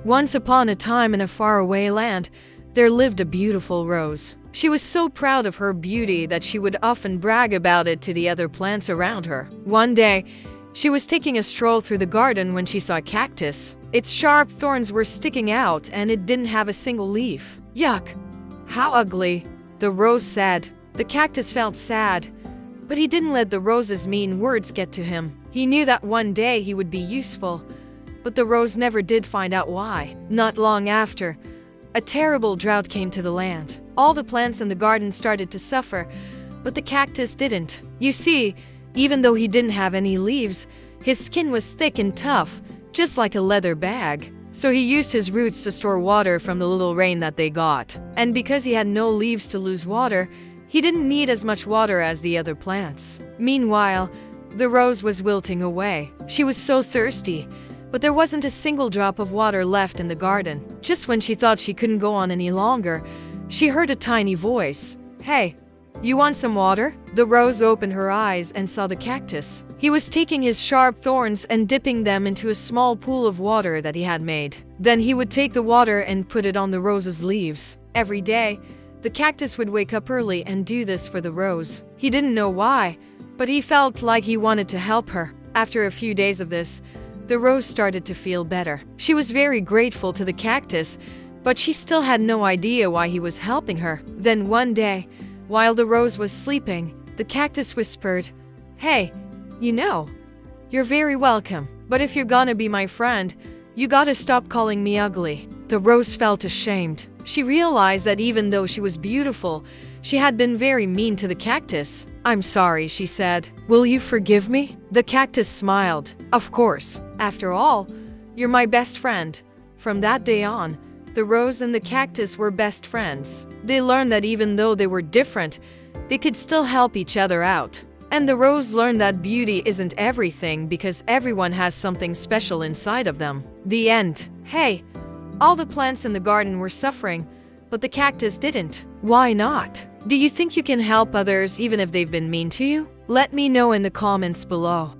Once upon a time in a faraway land, there lived a beautiful rose. She was so proud of her beauty that she would often brag about it to the other plants around her. One day, she was taking a stroll through the garden when she saw a cactus. Its sharp thorns were sticking out and it didn't have a single leaf. Yuck! How ugly, the rose said. The cactus felt sad, but he didn't let the rose's mean words get to him. He knew that one day he would be useful, but the rose never did find out why. Not long after, a terrible drought came to the land. All the plants in the garden started to suffer, but the cactus didn't. You see, even though he didn't have any leaves, his skin was thick and tough, just like a leather bag. So he used his roots to store water from the little rain that they got. And because he had no leaves to lose water, he didn't need as much water as the other plants. Meanwhile, the rose was wilting away. She was so thirsty, but there wasn't a single drop of water left in the garden. Just when she thought she couldn't go on any longer, she heard a tiny voice. "Hey, you want some water?" The rose opened her eyes and saw the cactus. He was taking his sharp thorns and dipping them into a small pool of water that he had made. Then he would take the water and put it on the rose's leaves. Every day, the cactus would wake up early and do this for the rose. He didn't know why, but he felt like he wanted to help her. After a few days of this, the rose started to feel better. She was very grateful to the cactus, but she still had no idea why he was helping her. Then one day, while the rose was sleeping, the cactus whispered, "Hey, you're very welcome, but if you're gonna be my friend, you gotta stop calling me ugly." The rose felt ashamed. She realized that even though she was beautiful, she had been very mean to the cactus. "I'm sorry," she said. "Will you forgive me?" The cactus smiled. "Of course. After all, you're my best friend." From that day on, the rose and the cactus were best friends. They learned that even though they were different, they could still help each other out. And the rose learned that beauty isn't everything because everyone has something special inside of them. The end. Hey, all the plants in the garden were suffering, but the cactus didn't. Why not? Do you think you can help others even if they've been mean to you? Let me know in the comments below.